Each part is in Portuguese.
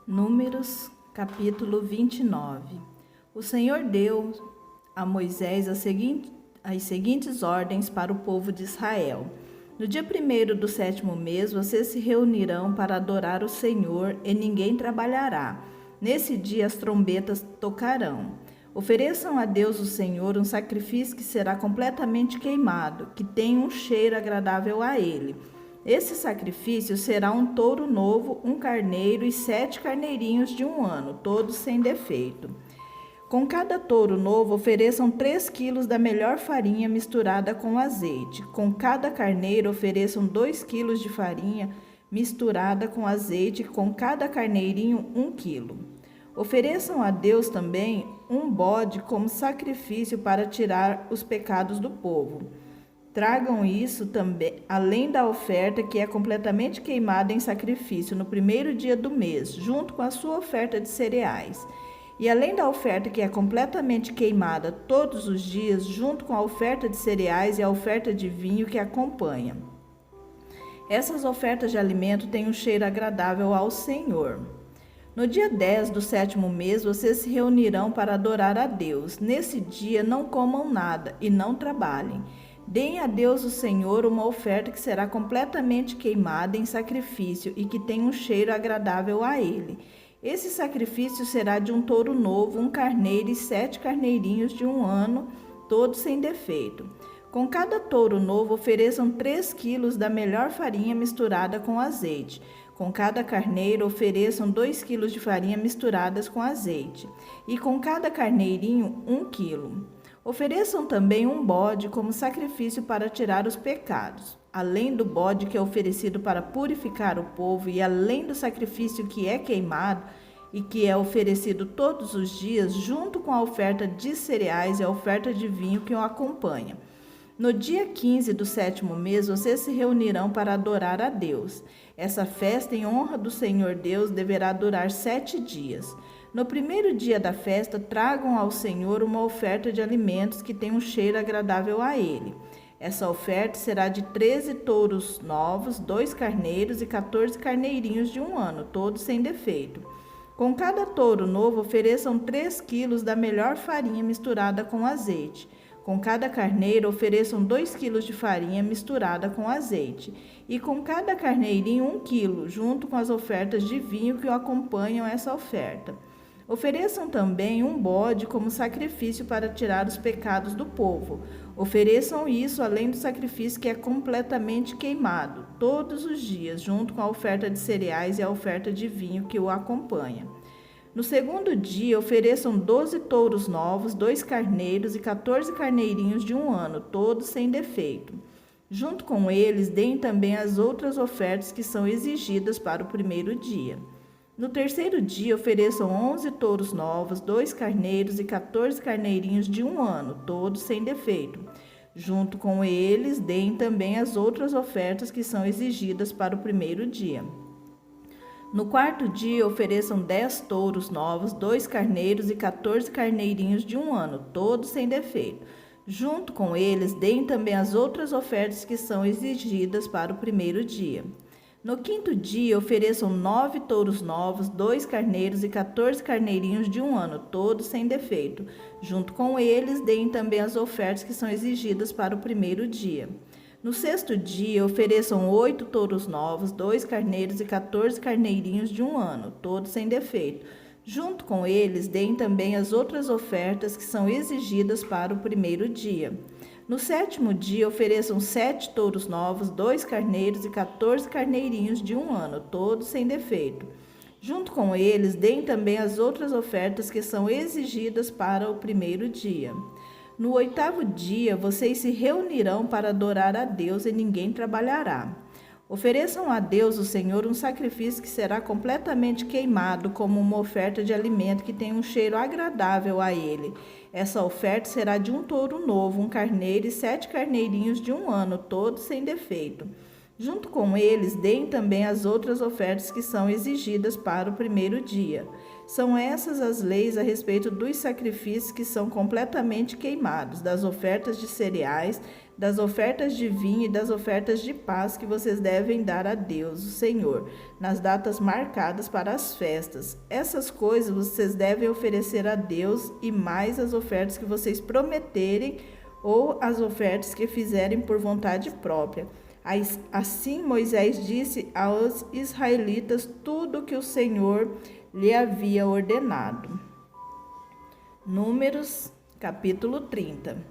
Números, capítulo 29. O Senhor deu a Moisés as seguintes ordens para o povo de Israel. No dia 1º do 7º mês, vocês se reunirão para adorar o Senhor e ninguém trabalhará. Nesse dia as trombetas tocarão. Ofereçam a Deus o Senhor um sacrifício que será completamente queimado, que tenha um cheiro agradável a Ele. Esse sacrifício será um touro novo, um carneiro e 7 carneirinhos de 1 ano, todos sem defeito. Com cada touro novo, ofereçam 3 quilos da melhor farinha misturada com azeite. Com cada carneiro, ofereçam 2 quilos de farinha misturada com azeite, com cada carneirinho 1 quilo. Ofereçam a Deus também um bode como sacrifício para tirar os pecados do povo. Tragam isso também, além da oferta que é completamente queimada em sacrifício no 1º dia do mês, junto com a sua oferta de cereais. E além da oferta que é completamente queimada todos os dias, junto com a oferta de cereais e a oferta de vinho que acompanha. Essas ofertas de alimento têm um cheiro agradável ao Senhor. No dia 10 do 7º mês, vocês se reunirão para adorar a Deus. Nesse dia, não comam nada e não trabalhem. Deem a Deus o Senhor uma oferta que será completamente queimada em sacrifício e que tenha um cheiro agradável a Ele. Esse sacrifício será de um touro novo, um carneiro e 7 carneirinhos de 1 ano, todos sem defeito. Com cada touro novo, ofereçam 3 quilos da melhor farinha misturada com azeite. Com cada carneiro, ofereçam 2 quilos de farinha misturadas com azeite. E com cada carneirinho, 1 quilo. Ofereçam também um bode como sacrifício para tirar os pecados. Além do bode que é oferecido para purificar o povo e além do sacrifício que é queimado e que é oferecido todos os dias, junto com a oferta de cereais e a oferta de vinho que o acompanha. No dia 15 do 7º mês, vocês se reunirão para adorar a Deus. Essa festa em honra do Senhor Deus deverá durar 7 dias. No 1º dia da festa, tragam ao Senhor uma oferta de alimentos que tenha um cheiro agradável a Ele. Essa oferta será de 13 touros novos, 2 carneiros e 14 carneirinhos de 1 ano, todos sem defeito. Com cada touro novo, ofereçam 3 quilos da melhor farinha misturada com azeite. Com cada carneiro, ofereçam 2 quilos de farinha misturada com azeite. E com cada carneirinho, 1 quilo, junto com as ofertas de vinho que acompanham essa oferta. Ofereçam também um bode como sacrifício para tirar os pecados do povo. Ofereçam isso além do sacrifício que é completamente queimado, todos os dias, junto com a oferta de cereais e a oferta de vinho que o acompanha. No 2º dia, ofereçam 12 touros novos, 2 carneiros e 14 carneirinhos de 1 ano, todos sem defeito. Junto com eles, deem também as outras ofertas que são exigidas para o 1º dia. No 3º dia, ofereçam 11 touros novos, 2 carneiros e 14 carneirinhos de 1 ano, todos sem defeito. Junto com eles, deem também as outras ofertas que são exigidas para o 1º dia. No 4º dia, ofereçam 10 touros novos, 2 carneiros e 14 carneirinhos de 1 ano, todos sem defeito. Junto com eles, deem também as outras ofertas que são exigidas para o 1º dia. No 5º dia, ofereçam 9 touros novos, 2 carneiros e 14 carneirinhos de 1 ano, todos sem defeito. Junto com eles, deem também as ofertas que são exigidas para o 1º dia. No 6º dia, ofereçam 8 touros novos, 2 carneiros e 14 carneirinhos de 1 ano, todos sem defeito. Junto com eles, deem também as outras ofertas que são exigidas para o 1º dia. No 7º dia, ofereçam 7 touros novos, 2 carneiros e 14 carneirinhos de 1 ano, todos sem defeito. Junto com eles, deem também as outras ofertas que são exigidas para o 1º dia. No 8º dia, vocês se reunirão para adorar a Deus e ninguém trabalhará. Ofereçam a Deus, o Senhor, um sacrifício que será completamente queimado como uma oferta de alimento que tem um cheiro agradável a Ele. Essa oferta será de um touro novo, um carneiro e 7 carneirinhos de 1 ano, todos sem defeito. Junto com eles, deem também as outras ofertas que são exigidas para o 1º dia. São essas as leis a respeito dos sacrifícios que são completamente queimados, das ofertas de cereais, das ofertas de vinho e das ofertas de paz que vocês devem dar a Deus, o Senhor, nas datas marcadas para as festas. Essas coisas vocês devem oferecer a Deus e mais as ofertas que vocês prometerem ou as ofertas que fizerem por vontade própria. Assim Moisés disse aos israelitas tudo o que o Senhor lhe havia ordenado. Números, capítulo 30.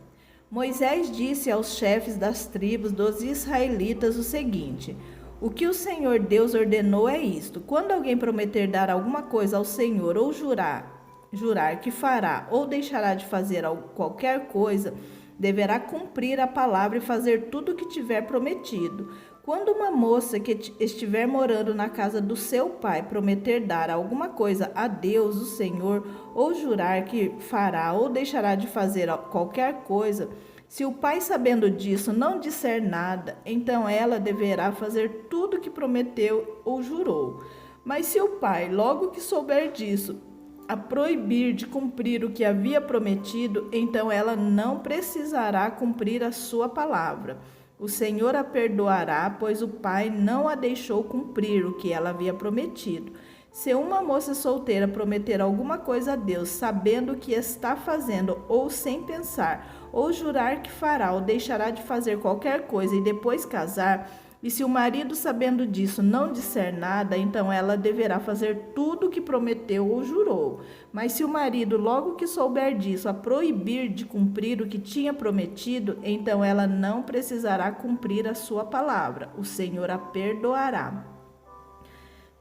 Moisés disse aos chefes das tribos dos israelitas o seguinte: o que o Senhor Deus ordenou é isto: quando alguém prometer dar alguma coisa ao Senhor ou jurar que fará ou deixará de fazer qualquer coisa, deverá cumprir a palavra e fazer tudo o que tiver prometido. Quando uma moça que estiver morando na casa do seu pai prometer dar alguma coisa a Deus, o Senhor, ou jurar que fará ou deixará de fazer qualquer coisa, se o pai, sabendo disso, não disser nada, então ela deverá fazer tudo o que prometeu ou jurou. Mas se o pai, logo que souber disso, a proibir de cumprir o que havia prometido, então ela não precisará cumprir a sua palavra. O Senhor a perdoará, pois o pai não a deixou cumprir o que ela havia prometido. Se uma moça solteira prometer alguma coisa a Deus, sabendo o que está fazendo ou sem pensar, ou jurar que fará ou deixará de fazer qualquer coisa e depois casar, e se o marido, sabendo disso, não disser nada, então ela deverá fazer tudo o que prometeu ou jurou. Mas se o marido, logo que souber disso, a proibir de cumprir o que tinha prometido, então ela não precisará cumprir a sua palavra. O Senhor a perdoará.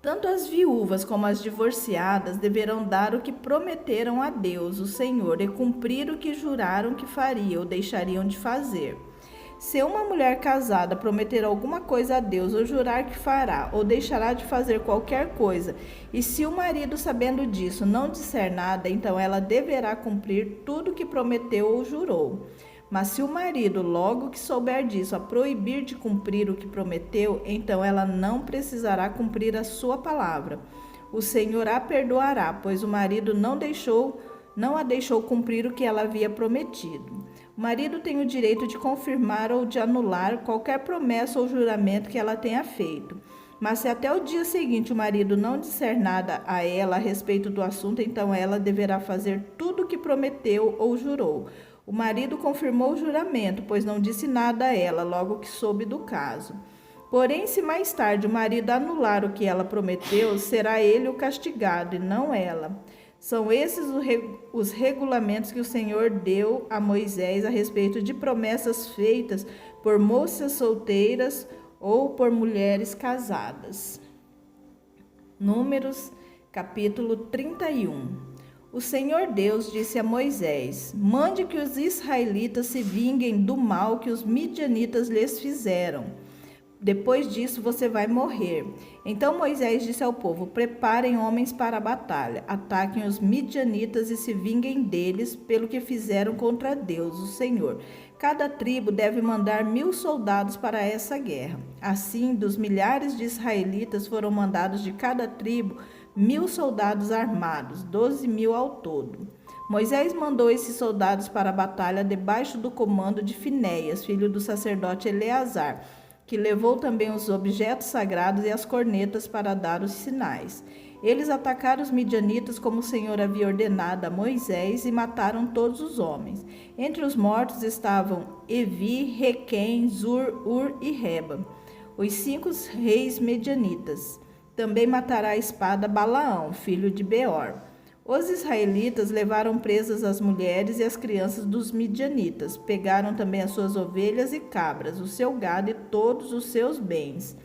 Tanto as viúvas como as divorciadas deverão dar o que prometeram a Deus, o Senhor, e cumprir o que juraram que fariam ou deixariam de fazer. Se uma mulher casada prometer alguma coisa a Deus ou jurar que fará ou deixará de fazer qualquer coisa, e se o marido, sabendo disso, não disser nada, então ela deverá cumprir tudo o que prometeu ou jurou. Mas se o marido, logo que souber disso, a proibir de cumprir o que prometeu, então ela não precisará cumprir a sua palavra. O Senhor a perdoará, pois o marido não a deixou cumprir o que ela havia prometido. O marido tem o direito de confirmar ou de anular qualquer promessa ou juramento que ela tenha feito. Mas se até o dia seguinte o marido não disser nada a ela a respeito do assunto, então ela deverá fazer tudo o que prometeu ou jurou. O marido confirmou o juramento, pois não disse nada a ela logo que soube do caso. Porém, se mais tarde o marido anular o que ela prometeu, será ele o castigado e não ela. São esses os regulamentos que o Senhor deu a Moisés a respeito de promessas feitas por moças solteiras ou por mulheres casadas. Números, capítulo 31. O Senhor Deus disse a Moisés: mande que os israelitas se vinguem do mal que os midianitas lhes fizeram. Depois disso você vai morrer. Então Moisés disse ao povo: preparem homens para a batalha, ataquem os midianitas e se vinguem deles pelo que fizeram contra Deus, o Senhor. Cada tribo deve mandar 1000 soldados para essa guerra. Assim, dos milhares de israelitas foram mandados de cada tribo 1000 soldados armados, 12.000 ao todo. Moisés mandou esses soldados para a batalha debaixo do comando de Finéias, filho do sacerdote Eleazar, que levou também os objetos sagrados e as cornetas para dar os sinais. Eles atacaram os midianitas como o Senhor havia ordenado a Moisés e mataram todos os homens. Entre os mortos estavam Evi, Requém, Zur, Ur e Reba, os 5 reis medianitas. Também matará a espada Balaão, filho de Beor. Os israelitas levaram presas as mulheres e as crianças dos midianitas. Pegaram também as suas ovelhas e cabras, o seu gado e todos os seus bens.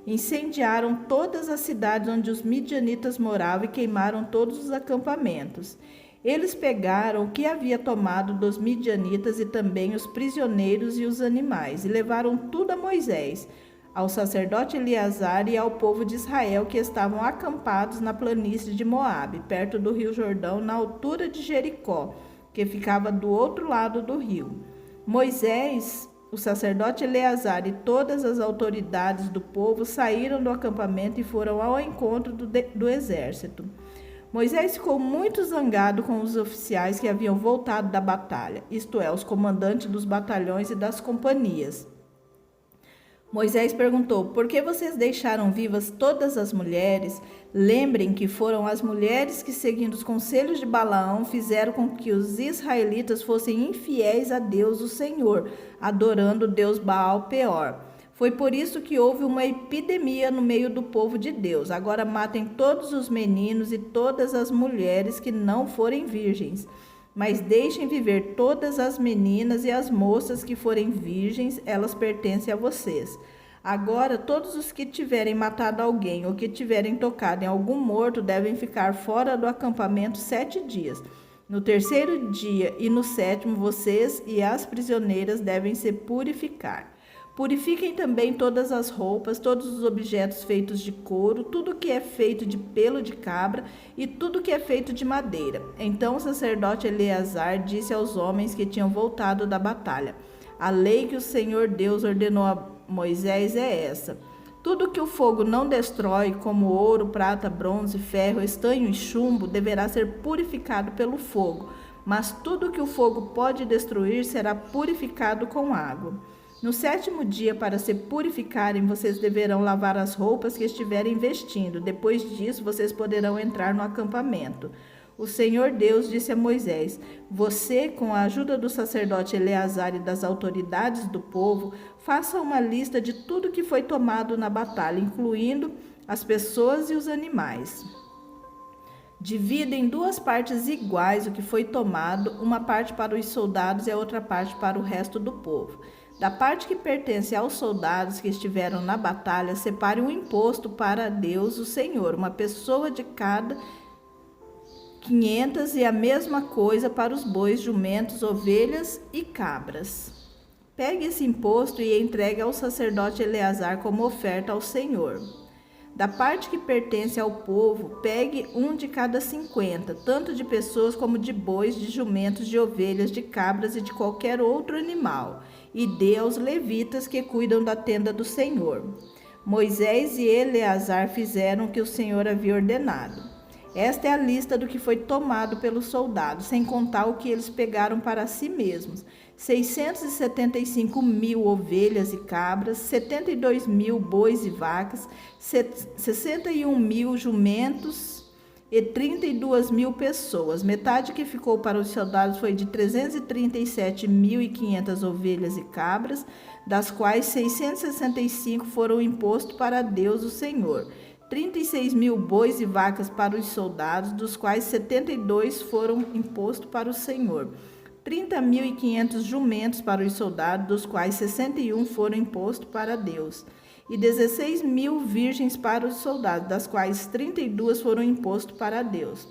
Incendiaram todas as cidades onde os midianitas moravam e queimaram todos os acampamentos. Eles pegaram o que havia tomado dos midianitas e também os prisioneiros e os animais, e levaram tudo a Moisés, ao sacerdote Eleazar e ao povo de Israel que estavam acampados na planície de Moabe, perto do rio Jordão, na altura de Jericó, que ficava do outro lado do rio. Moisés, o sacerdote Eleazar e todas as autoridades do povo saíram do acampamento e foram ao encontro do exército. Moisés ficou muito zangado com os oficiais que haviam voltado da batalha, isto é, os comandantes dos batalhões e das companhias. Moisés perguntou: por que vocês deixaram vivas todas as mulheres? Lembrem que foram as mulheres que, seguindo os conselhos de Balaão, fizeram com que os israelitas fossem infiéis a Deus, o Senhor, adorando o Deus Baal-Peor. Foi por isso que houve uma epidemia no meio do povo de Deus. Agora matem todos os meninos e todas as mulheres que não forem virgens, mas deixem viver todas as meninas e as moças que forem virgens, elas pertencem a vocês. Agora, todos os que tiverem matado alguém ou que tiverem tocado em algum morto devem ficar fora do acampamento 7 dias. No terceiro dia e no sétimo, vocês e as prisioneiras devem se purificar. Purifiquem também todas as roupas, todos os objetos feitos de couro, tudo que é feito de pelo de cabra e tudo que é feito de madeira. Então o sacerdote Eleazar disse aos homens que tinham voltado da batalha: a lei que o Senhor Deus ordenou a Moisés é essa: tudo que o fogo não destrói, como ouro, prata, bronze, ferro, estanho e chumbo, deverá ser purificado pelo fogo, mas tudo que o fogo pode destruir será purificado com água. No sétimo dia, para se purificarem, vocês deverão lavar as roupas que estiverem vestindo. Depois disso, vocês poderão entrar no acampamento. O Senhor Deus disse a Moisés: você, com a ajuda do sacerdote Eleazar e das autoridades do povo, faça uma lista de tudo que foi tomado na batalha, incluindo as pessoas e os animais. Divida em 2 partes iguais o que foi tomado, uma parte para os soldados e a outra parte para o resto do povo. Da parte que pertence aos soldados que estiveram na batalha, separe um imposto para Deus, o Senhor, uma pessoa de cada 500, e a mesma coisa para os bois, jumentos, ovelhas e cabras. Pegue esse imposto e entregue ao sacerdote Eleazar como oferta ao Senhor. Da parte que pertence ao povo, pegue um de cada 50, tanto de pessoas como de bois, de jumentos, de ovelhas, de cabras e de qualquer outro animal, e dê aos levitas que cuidam da tenda do Senhor. Moisés e Eleazar fizeram o que o Senhor havia ordenado. Esta é a lista do que foi tomado pelos soldados, sem contar o que eles pegaram para si mesmos: 675.000 ovelhas e cabras, 72.000 bois e vacas, 61.000 jumentos e 32.000 pessoas. Metade que ficou para os soldados foi de 337.500 ovelhas e cabras, das quais 665 foram imposto para Deus o Senhor. 36.000 bois e vacas para os soldados, dos quais 72 foram imposto para o Senhor. 30.500 jumentos para os soldados, dos quais 61 foram imposto para Deus. E 16.000 virgens para os soldados, das quais 32 foram imposto para Deus.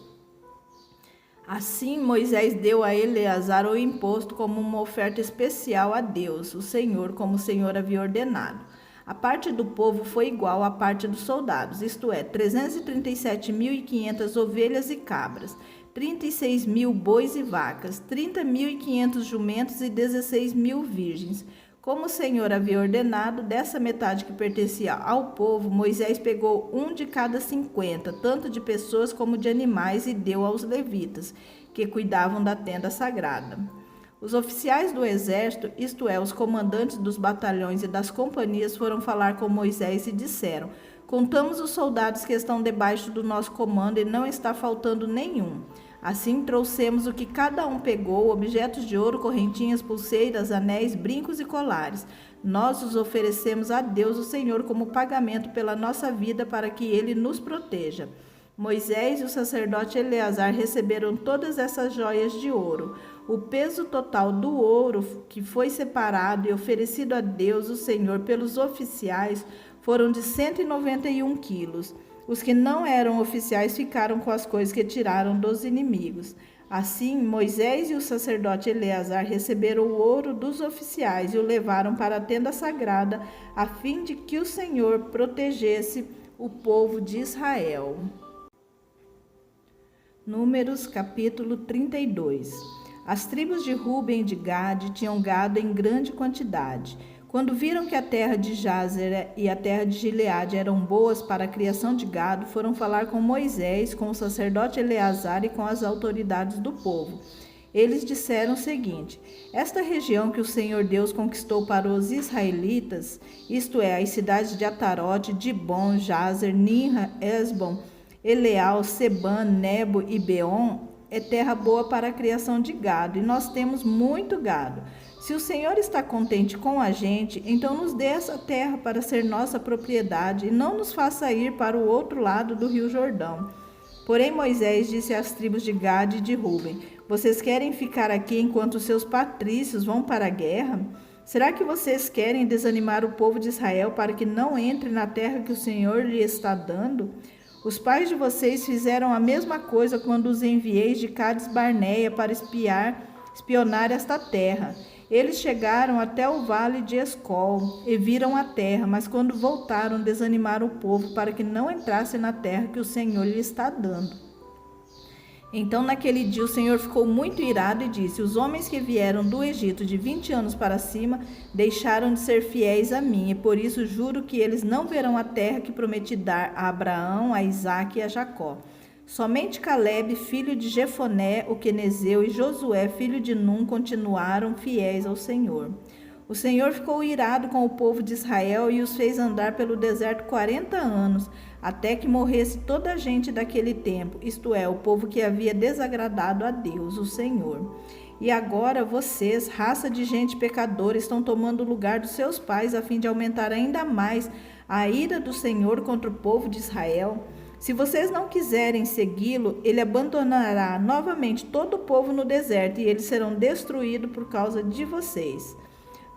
Assim, Moisés deu a Eleazar o imposto como uma oferta especial a Deus, o Senhor, como o Senhor havia ordenado. A parte do povo foi igual à parte dos soldados, isto é, 337.500 ovelhas e cabras, 36.000 bois e vacas, 30.500 jumentos e 16.000 virgens. Como o Senhor havia ordenado, dessa metade que pertencia ao povo, Moisés pegou um de cada 50, tanto de pessoas como de animais, e deu aos levitas, que cuidavam da tenda sagrada. Os oficiais do exército, isto é, os comandantes dos batalhões e das companhias, foram falar com Moisés e disseram: contamos os soldados que estão debaixo do nosso comando e não está faltando nenhum. Assim trouxemos o que cada um pegou: objetos de ouro, correntinhas, pulseiras, anéis, brincos e colares. Nós os oferecemos a Deus, o Senhor, como pagamento pela nossa vida, para que Ele nos proteja. Moisés e o sacerdote Eleazar receberam todas essas joias de ouro. O peso total do ouro que foi separado e oferecido a Deus, o Senhor, pelos oficiais, foram de 191 quilos. Os que não eram oficiais ficaram com as coisas que tiraram dos inimigos. Assim, Moisés e o sacerdote Eleazar receberam o ouro dos oficiais e o levaram para a tenda sagrada, a fim de que o Senhor protegesse o povo de Israel. Números capítulo 32. As tribos de Ruben e de Gade tinham gado em grande quantidade. Quando viram que a terra de Jazer e a terra de Gileade eram boas para a criação de gado, foram falar com Moisés, com o sacerdote Eleazar e com as autoridades do povo. Eles disseram o seguinte: esta região que o Senhor Deus conquistou para os israelitas, isto é, as cidades de Atarote, Dibon, Jazer, Ninra, Esbon, Eleal, Seban, Nebo e Beon, é terra boa para a criação de gado, e nós temos muito gado. Se o Senhor está contente com a gente, então nos dê essa terra para ser nossa propriedade e não nos faça ir para o outro lado do rio Jordão. Porém Moisés disse às tribos de Gade e de Ruben: vocês querem ficar aqui enquanto seus patrícios vão para a guerra? Será que vocês querem desanimar o povo de Israel para que não entre na terra que o Senhor lhe está dando? Os pais de vocês fizeram a mesma coisa quando os enviei de Cades Barneia para espionar esta terra. Eles chegaram até o vale de Escol e viram a terra, mas quando voltaram, desanimaram o povo para que não entrasse na terra que o Senhor lhe está dando. Então, naquele dia, o Senhor ficou muito irado e disse: os homens que vieram do Egito de 20 anos para cima deixaram de ser fiéis a mim, e por isso juro que eles não verão a terra que prometi dar a Abraão, a Isaque e a Jacó. Somente Calebe, filho de Jefoné, o quenezeu, e Josué, filho de Num, continuaram fiéis ao Senhor. O Senhor ficou irado com o povo de Israel e os fez andar pelo deserto 40 anos, até que morresse toda a gente daquele tempo, isto é, o povo que havia desagradado a Deus, o Senhor. E agora vocês, raça de gente pecadora, estão tomando o lugar dos seus pais a fim de aumentar ainda mais a ira do Senhor contra o povo de Israel. Se vocês não quiserem segui-lo, ele abandonará novamente todo o povo no deserto e eles serão destruídos por causa de vocês.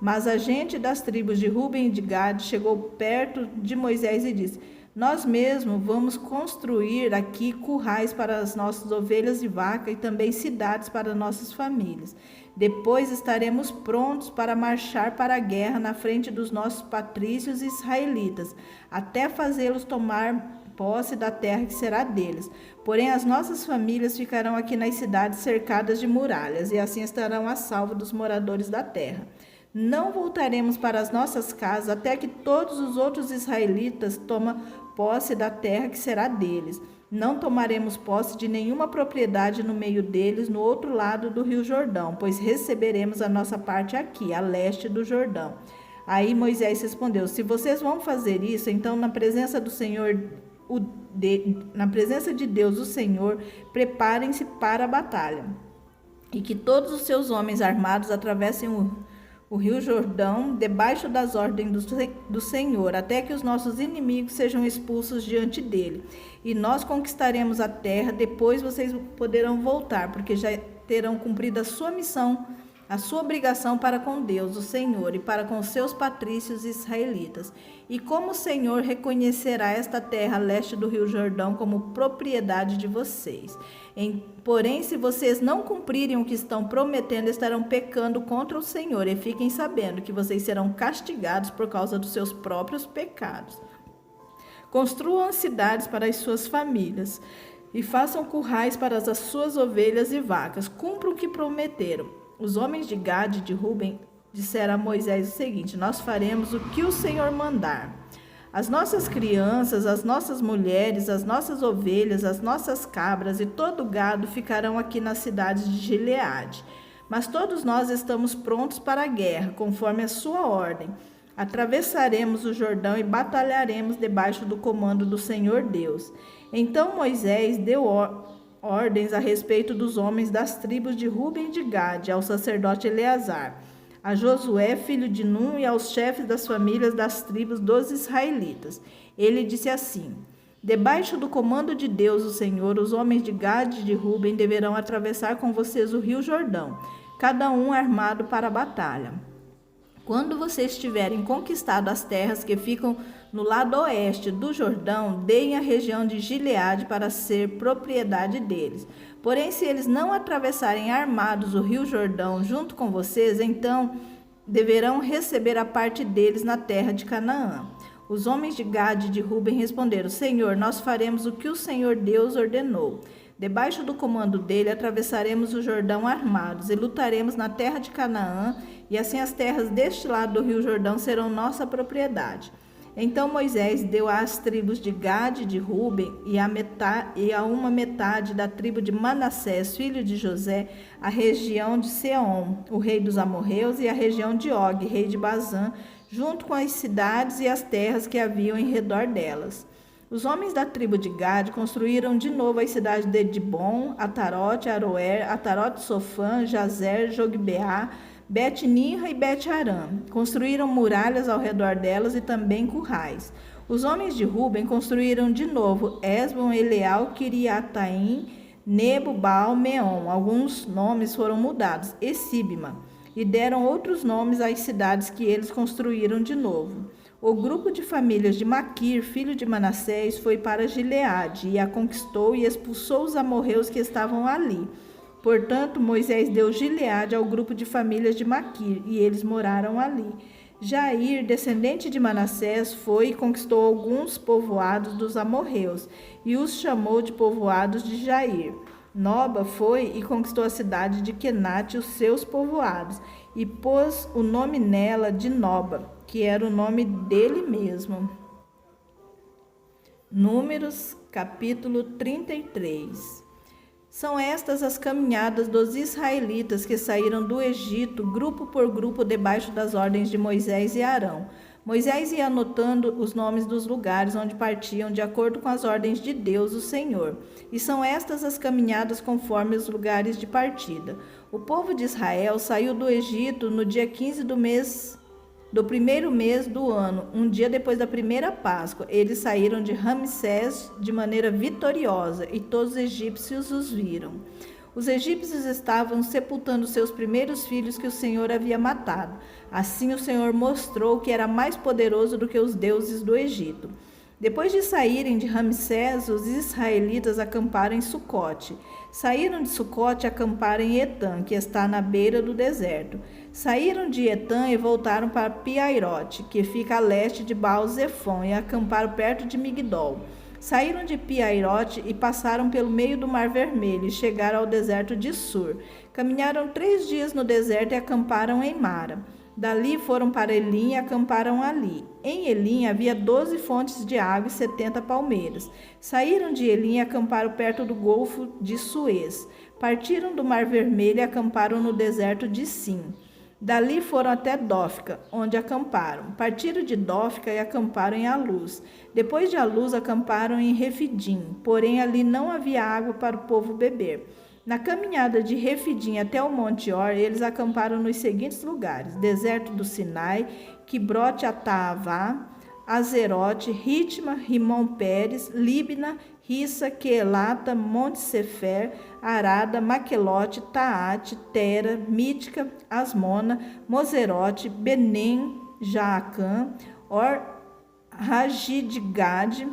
Mas a gente das tribos de Ruben e de Gade chegou perto de Moisés e disse: nós mesmos vamos construir aqui currais para as nossas ovelhas e vacas e também cidades para nossas famílias. Depois estaremos prontos para marchar para a guerra na frente dos nossos patrícios israelitas, até fazê-los tomar posse da terra que será deles. Porém, as nossas famílias ficarão aqui nas cidades cercadas de muralhas, e assim estarão a salvo dos moradores da terra. Não voltaremos para as nossas casas até que todos os outros israelitas tomem posse da terra que será deles. Não tomaremos posse de nenhuma propriedade no meio deles, no outro lado do rio Jordão, pois receberemos a nossa parte aqui, a leste do Jordão. Aí Moisés respondeu: se vocês vão fazer isso, então na presença do Senhor, na presença de Deus, o Senhor, preparem-se para a batalha, e que todos os seus homens armados atravessem o rio Jordão debaixo das ordens do Senhor, até que os nossos inimigos sejam expulsos diante dele. E nós conquistaremos a terra, depois vocês poderão voltar, porque já terão cumprido a sua missão, a sua obrigação para com Deus, o Senhor, e para com seus patrícios israelitas. E como o Senhor reconhecerá esta terra a leste do rio Jordão como propriedade de vocês. Porém, se vocês não cumprirem o que estão prometendo, estarão pecando contra o Senhor, e fiquem sabendo que vocês serão castigados por causa dos seus próprios pecados. Construam cidades para as suas famílias, e façam currais para as suas ovelhas e vacas. Cumpram o que prometeram. Os homens de Gade e de Ruben disseram a Moisés o seguinte: nós faremos o que o Senhor mandar. As nossas crianças, as nossas mulheres, as nossas ovelhas, as nossas cabras e todo o gado ficarão aqui nas cidades de Gileade. Mas todos nós estamos prontos para a guerra, conforme a sua ordem. Atravessaremos o Jordão e batalharemos debaixo do comando do Senhor Deus. Então Moisés deu ordens a respeito dos homens das tribos de Ruben e de Gade, ao sacerdote Eleazar, a Josué, filho de Num, e aos chefes das famílias das tribos dos israelitas. Ele disse assim: debaixo do comando de Deus, o Senhor, os homens de Gade e de Ruben deverão atravessar com vocês o rio Jordão, cada um armado para a batalha. Quando vocês tiverem conquistado as terras que ficam no lado oeste do Jordão, deem a região de Gileade para ser propriedade deles. Porém, se eles não atravessarem armados o rio Jordão junto com vocês, então deverão receber a parte deles na terra de Canaã. Os homens de Gade e de Ruben responderam: Senhor, nós faremos o que o Senhor Deus ordenou. Debaixo do comando dele, atravessaremos o Jordão armados e lutaremos na terra de Canaã, e assim as terras deste lado do rio Jordão serão nossa propriedade. Então Moisés deu às tribos de Gade e de Ruben e a uma metade da tribo de Manassés, filho de José, a região de Seom, o rei dos amorreus, e a região de Og, rei de Bazã, junto com as cidades e as terras que haviam em redor delas. Os homens da tribo de Gade construíram de novo as cidades de Dibon, Atarote, Aroer, Atarote Sofã, Jazer, Jogbeá, Bet-Ninra e Bet-Aram. Construíram muralhas ao redor delas e também currais. Os homens de Ruben construíram de novo Esbon, Eleal, Kiriataim, Nebo, Baal, Meon. Alguns nomes foram mudados, e Sibma, e deram outros nomes às cidades que eles construíram de novo. O grupo de famílias de Maquir, filho de Manassés, foi para Gileade e a conquistou e expulsou os amorreus que estavam ali. Portanto, Moisés deu Gileade ao grupo de famílias de Maquir, e eles moraram ali. Jair, descendente de Manassés, foi e conquistou alguns povoados dos amorreus, e os chamou de povoados de Jair. Noba foi e conquistou a cidade de Quenate e os seus povoados, e pôs o nome nela de Noba, que era o nome dele mesmo. Números, capítulo 33. São estas as caminhadas dos israelitas que saíram do Egito, grupo por grupo, debaixo das ordens de Moisés e Arão. Moisés ia anotando os nomes dos lugares onde partiam, de acordo com as ordens de Deus, o Senhor. E são estas as caminhadas conforme os lugares de partida. O povo de Israel saiu do Egito no dia 15 do primeiro mês do ano, um dia depois da primeira Páscoa. Eles saíram de Ramsés de maneira vitoriosa, e todos os egípcios os viram. Os egípcios estavam sepultando seus primeiros filhos que o Senhor havia matado. Assim o Senhor mostrou que era mais poderoso do que os deuses do Egito. Depois de saírem de Ramsés, os israelitas acamparam em Sucote. Saíram de Sucote e acamparam em Etã, que está na beira do deserto. Saíram de Etã e voltaram para Piairote, que fica a leste de Baal-Zefon, e acamparam perto de Migdol. Saíram de Piairote e passaram pelo meio do Mar Vermelho e chegaram ao deserto de Sur. Caminharam 3 dias no deserto e acamparam em Mara. Dali foram para Elim e acamparam ali. Em Elim havia 12 fontes de água e 70 palmeiras. Saíram de Elim e acamparam perto do Golfo de Suez. Partiram do Mar Vermelho e acamparam no deserto de Sim. Dali foram até Dófica, onde acamparam. Partiram de Dófica e acamparam em Aluz. Depois de Aluz, acamparam em Refidim, porém ali não havia água para o povo beber. Na caminhada de Refidim até o Monte Or, eles acamparam nos seguintes lugares: deserto do Sinai, Quibrote Ataavá, Azerote, Ritma, Rimon Pérez, Líbna, Rissa, Quelata, Monte Sefer, Arada, Maquelote, Taate, Tera, Mítica, Asmona, Moserote, Benem, Jaacã, Or, Ragidgade,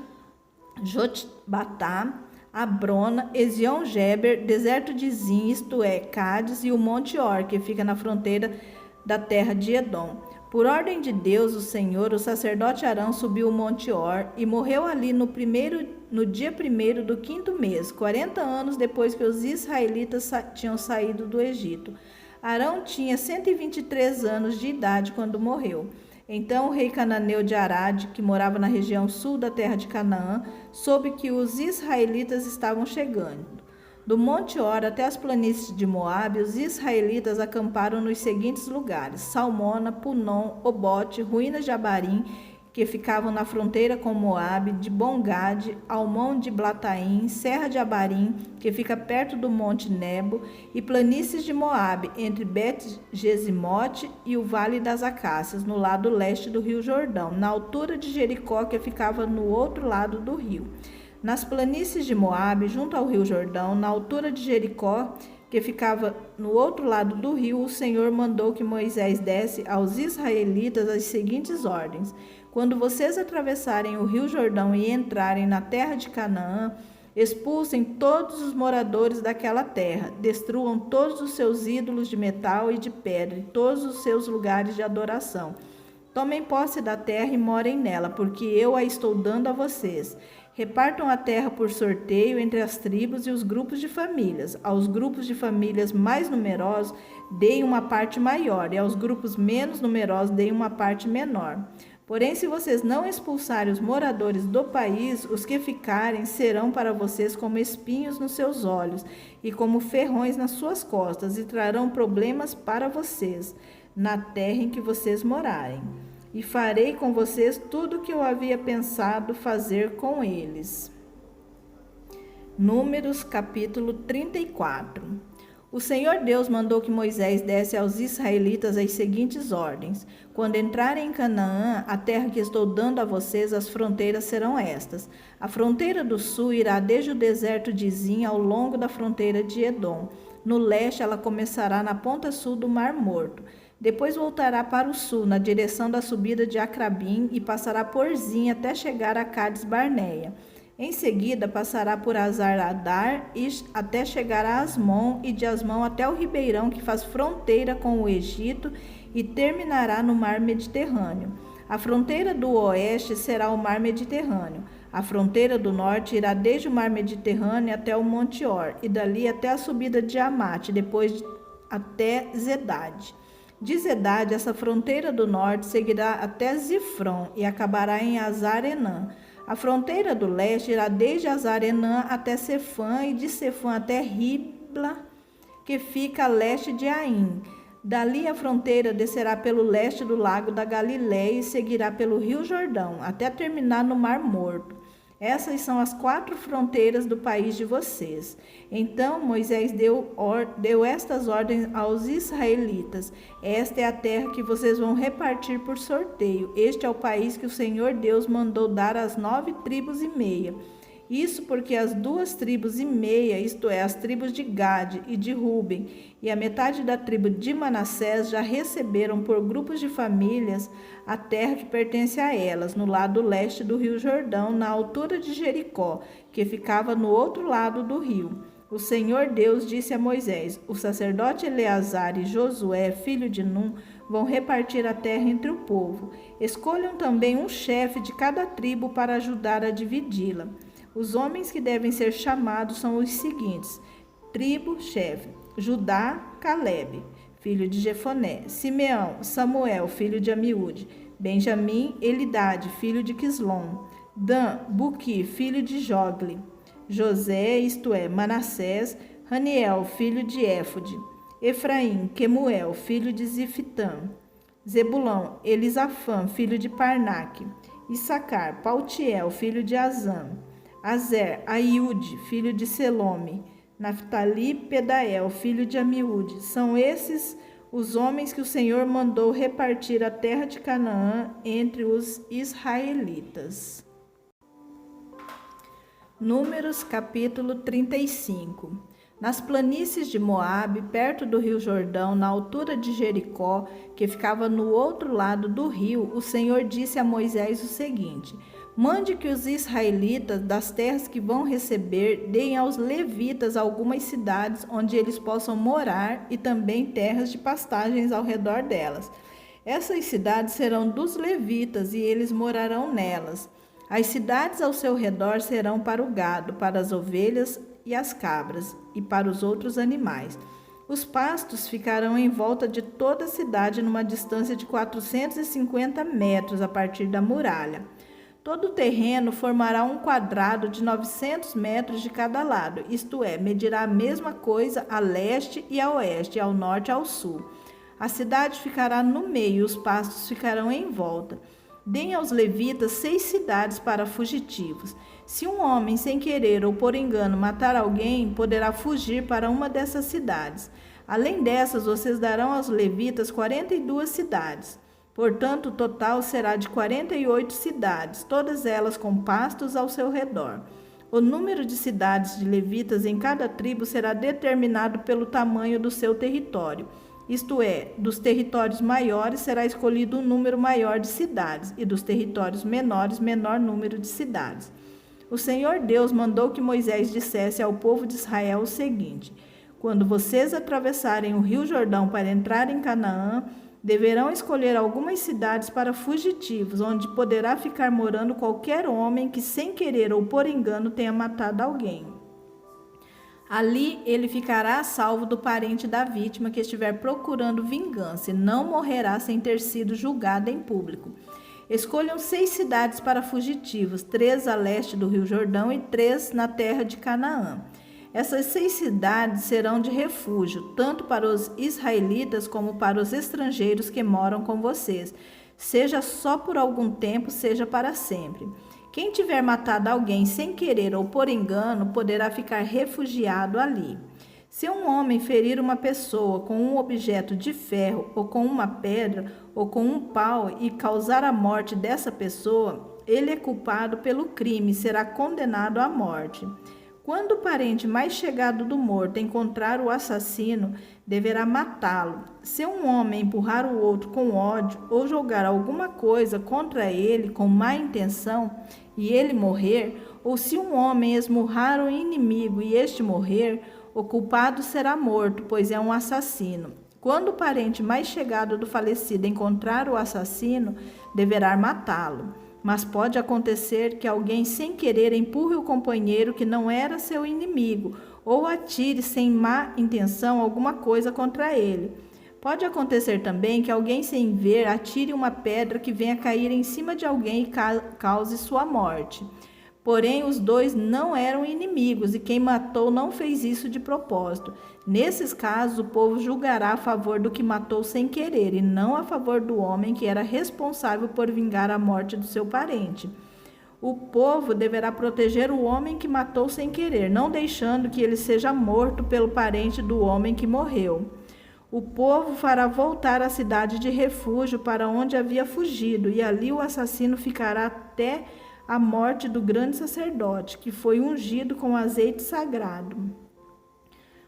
Jotbatá, Abrona, Ezion-Geber, deserto de Zin, isto é, Cádiz, e o Monte Or, que fica na fronteira da terra de Edom. Por ordem de Deus, o Senhor, o sacerdote Arão subiu o Monte Or e morreu ali no dia 1º do 5º mês, 40 anos depois que os israelitas tinham saído do Egito. Arão tinha 123 anos de idade quando morreu. Então o rei cananeu de Arade, que morava na região sul da terra de Canaã, soube que os israelitas estavam chegando. Do Monte Or até as planícies de Moabe, os israelitas acamparam nos seguintes lugares: Salmona, Punom, Obote, ruínas de Abarim, que ficavam na fronteira com Moabe, de Bongade, Almon de Blataim, Serra de Abarim, que fica perto do Monte Nebo, e planícies de Moabe, entre Bet-Gesimote e o Vale das Acácias, no lado leste do rio Jordão, na altura de Jericó, que ficava no outro lado do rio. Nas planícies de Moabe, junto ao rio Jordão, na altura de Jericó, que ficava no outro lado do rio, o Senhor mandou que Moisés desse aos israelitas as seguintes ordens: quando vocês atravessarem o rio Jordão e entrarem na terra de Canaã, expulsem todos os moradores daquela terra, destruam todos os seus ídolos de metal e de pedra, e todos os seus lugares de adoração. Tomem posse da terra e morem nela, porque eu a estou dando a vocês. Repartam a terra por sorteio entre as tribos e os grupos de famílias. Aos grupos de famílias mais numerosos, deem uma parte maior, e aos grupos menos numerosos, deem uma parte menor. Porém, se vocês não expulsarem os moradores do país, os que ficarem serão para vocês como espinhos nos seus olhos e como ferrões nas suas costas, e trarão problemas para vocês na terra em que vocês morarem. E farei com vocês tudo o que eu havia pensado fazer com eles. Números capítulo 34. O Senhor Deus mandou que Moisés desse aos israelitas as seguintes ordens: quando entrarem em Canaã, a terra que estou dando a vocês, as fronteiras serão estas. A fronteira do sul irá desde o deserto de Zin ao longo da fronteira de Edom. No leste, ela começará na ponta sul do Mar Morto. Depois voltará para o sul, na direção da subida de Acrabim, e passará por Zin até chegar a Cades Barneia. Em seguida, passará por Azar-Adar até chegar a Asmon, e de Asmon até o ribeirão que faz fronteira com o Egito, e terminará no Mar Mediterrâneo. A fronteira do oeste será o Mar Mediterrâneo. A fronteira do norte irá desde o Mar Mediterrâneo até o Monte Or, e dali até a subida de Amate, depois até Zedade. De Zedade, essa fronteira do norte seguirá até Zifron e acabará em Azar-Enã. A fronteira do leste irá desde Azar-Enã até Sefã, e de Sefã até Ribla, que fica a leste de Aim. Dali a fronteira descerá pelo leste do lago da Galileia e seguirá pelo rio Jordão, até terminar no Mar Morto. Essas são as 4 fronteiras do país de vocês. Então Moisés deu estas ordens aos israelitas: esta é a terra que vocês vão repartir por sorteio. Este é o país que o Senhor Deus mandou dar às 9 tribos e meia. Isso porque as 2 tribos e meia, isto é, as tribos de Gade e de Ruben, e a metade da tribo de Manassés já receberam por grupos de famílias a terra que pertence a elas, no lado leste do rio Jordão, na altura de Jericó, que ficava no outro lado do rio. O Senhor Deus disse a Moisés: o sacerdote Eleazar e Josué, filho de Num, vão repartir a terra entre o povo. Escolham também um chefe de cada tribo para ajudar a dividi-la. Os homens que devem ser chamados são os seguintes: tribo-chefe, Judá, Calebe, filho de Jefoné; Simeão, Samuel, filho de Amiúde; Benjamim, Elidade, filho de Quislom; Dan, Buqui, filho de Jogli; José, isto é, Manassés, Raniel, filho de Éfode; Efraim, Quemuel, filho de Zifitã; Zebulão, Elisafã, filho de Parnaque; Issacar, Paltiel, filho de Azã; Azer, Aiude, filho de Selome; Naftali, Pedael, filho de Amiúde. São esses os homens que o Senhor mandou repartir a terra de Canaã entre os israelitas. Números capítulo 35. Nas planícies de Moabe, perto do rio Jordão, na altura de Jericó, que ficava no outro lado do rio, o Senhor disse a Moisés o seguinte: mande que os israelitas das terras que vão receber deem aos levitas algumas cidades onde eles possam morar e também terras de pastagens ao redor delas. Essas cidades serão dos levitas e eles morarão nelas. As cidades ao seu redor serão para o gado, para as ovelhas e as cabras e para os outros animais. Os pastos ficarão em volta de toda a cidade numa distância de 450 metros a partir da muralha. Todo o terreno formará um quadrado de 900 metros de cada lado, isto é, medirá a mesma coisa a leste e a oeste, ao norte e ao sul. A cidade ficará no meio e os pastos ficarão em volta. Deem aos levitas 6 cidades para fugitivos. Se um homem, sem querer ou por engano, matar alguém, poderá fugir para uma dessas cidades. Além dessas, vocês darão aos levitas 42 cidades. Portanto, o total será de 48 cidades, todas elas com pastos ao seu redor. O número de cidades de levitas em cada tribo será determinado pelo tamanho do seu território. Isto é, dos territórios maiores será escolhido um número maior de cidades, e dos territórios menores, menor número de cidades. O Senhor Deus mandou que Moisés dissesse ao povo de Israel o seguinte: quando vocês atravessarem o rio Jordão para entrar em Canaã, deverão escolher algumas cidades para fugitivos, onde poderá ficar morando qualquer homem que, sem querer ou por engano, tenha matado alguém. Ali ele ficará a salvo do parente da vítima que estiver procurando vingança e não morrerá sem ter sido julgado em público. Escolham 6 cidades para fugitivos, 3 a leste do Rio Jordão e 3 na terra de Canaã. Essas 6 cidades serão de refúgio, tanto para os israelitas como para os estrangeiros que moram com vocês, seja só por algum tempo, seja para sempre. Quem tiver matado alguém sem querer ou por engano, poderá ficar refugiado ali. Se um homem ferir uma pessoa com um objeto de ferro, ou com uma pedra, ou com um pau e causar a morte dessa pessoa, ele é culpado pelo crime e será condenado à morte. Quando o parente mais chegado do morto encontrar o assassino, deverá matá-lo. Se um homem empurrar o outro com ódio ou jogar alguma coisa contra ele com má intenção e ele morrer, ou se um homem esmurrar o inimigo e este morrer, o culpado será morto, pois é um assassino. Quando o parente mais chegado do falecido encontrar o assassino, deverá matá-lo. Mas pode acontecer que alguém sem querer empurre o companheiro que não era seu inimigo ou atire sem má intenção alguma coisa contra ele. Pode acontecer também que alguém sem ver atire uma pedra que venha cair em cima de alguém e cause sua morte. Porém, os dois não eram inimigos e quem matou não fez isso de propósito. Nesses casos, o povo julgará a favor do que matou sem querer e não a favor do homem que era responsável por vingar a morte do seu parente. O povo deverá proteger o homem que matou sem querer, não deixando que ele seja morto pelo parente do homem que morreu. O povo fará voltar a cidade de refúgio para onde havia fugido, e ali o assassino ficará até a morte do grande sacerdote, que foi ungido com azeite sagrado.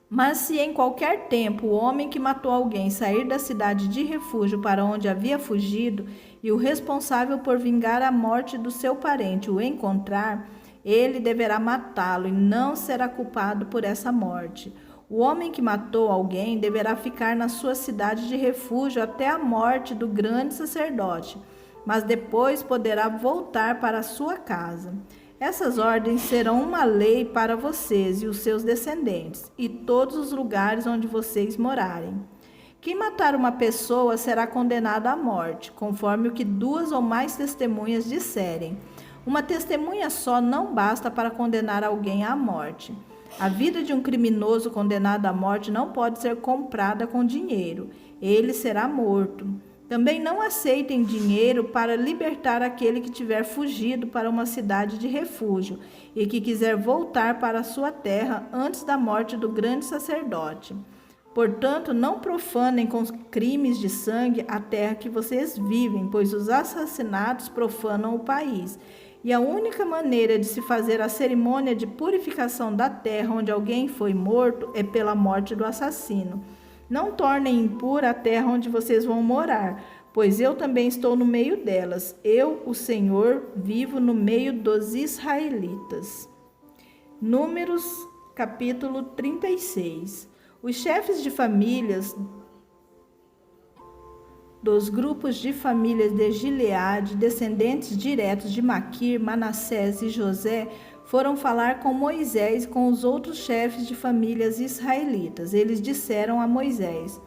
Mas se em qualquer tempo o homem que matou alguém sair da cidade de refúgio para onde havia fugido, e o responsável por vingar a morte do seu parente o encontrar, ele deverá matá-lo e não será culpado por essa morte. O homem que matou alguém deverá ficar na sua cidade de refúgio até a morte do grande sacerdote, mas depois poderá voltar para a sua casa. Essas ordens serão uma lei para vocês e os seus descendentes, e todos os lugares onde vocês morarem. Quem matar uma pessoa será condenado à morte, conforme o que 2 ou mais testemunhas disserem. Uma testemunha só não basta para condenar alguém à morte. A vida de um criminoso condenado à morte não pode ser comprada com dinheiro. Ele será morto. Também não aceitem dinheiro para libertar aquele que tiver fugido para uma cidade de refúgio e que quiser voltar para a sua terra antes da morte do grande sacerdote. Portanto, não profanem com crimes de sangue a terra que vocês vivem, pois os assassinatos profanam o país. E a única maneira de se fazer a cerimônia de purificação da terra onde alguém foi morto é pela morte do assassino. Não tornem impura a terra onde vocês vão morar, pois eu também estou no meio delas. Eu, o Senhor, vivo no meio dos israelitas. Números, capítulo 36. Os chefes de famílias dos grupos de famílias de Gileade, descendentes diretos de Maquir, Manassés e José, foram falar com Moisés e com os outros chefes de famílias israelitas. Eles disseram a Moisés: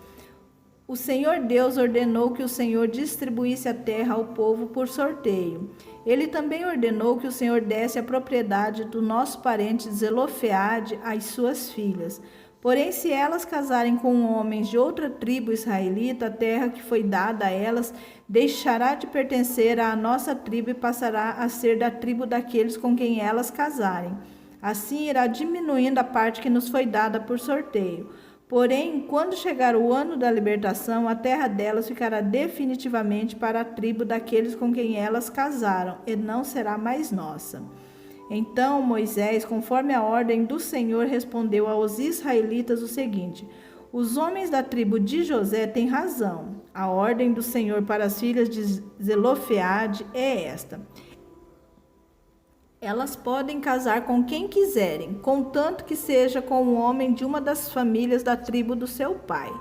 o Senhor Deus ordenou que o Senhor distribuísse a terra ao povo por sorteio. Ele também ordenou que o Senhor desse a propriedade do nosso parente Zelofeade às suas filhas. Porém, se elas casarem com homens de outra tribo israelita, a terra que foi dada a elas deixará de pertencer à nossa tribo e passará a ser da tribo daqueles com quem elas casarem. Assim irá diminuindo a parte que nos foi dada por sorteio. Porém, quando chegar o ano da libertação, a terra delas ficará definitivamente para a tribo daqueles com quem elas casaram, e não será mais nossa. Então Moisés, conforme a ordem do Senhor, respondeu aos israelitas o seguinte: os homens da tribo de José têm razão. A ordem do Senhor para as filhas de Zelofeade é esta: elas podem casar com quem quiserem, contanto que seja com um homem de uma das famílias da tribo do seu pai.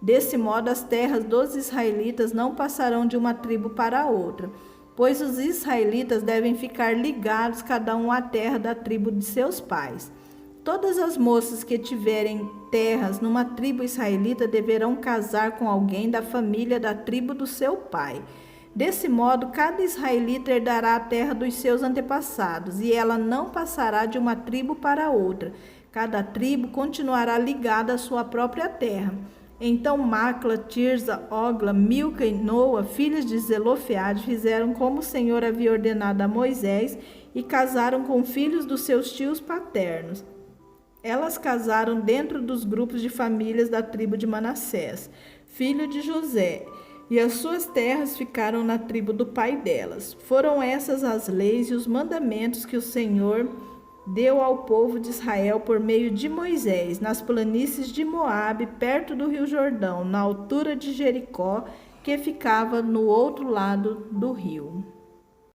Desse modo, as terras dos israelitas não passarão de uma tribo para outra, pois os israelitas devem ficar ligados cada um à terra da tribo de seus pais. Todas as moças que tiverem terras numa tribo israelita deverão casar com alguém da família da tribo do seu pai. Desse modo, cada israelita herdará a terra dos seus antepassados, e ela não passará de uma tribo para outra. Cada tribo continuará ligada à sua própria terra. Então Macla, Tirza, Ogla, Milca e Noa, filhas de Zelofeade, fizeram como o Senhor havia ordenado a Moisés e casaram com filhos dos seus tios paternos. Elas casaram dentro dos grupos de famílias da tribo de Manassés, filho de José, e as suas terras ficaram na tribo do pai delas. Foram essas as leis e os mandamentos que o Senhor deu ao povo de Israel por meio de Moisés, nas planícies de Moabe, perto do rio Jordão, na altura de Jericó, que ficava no outro lado do rio.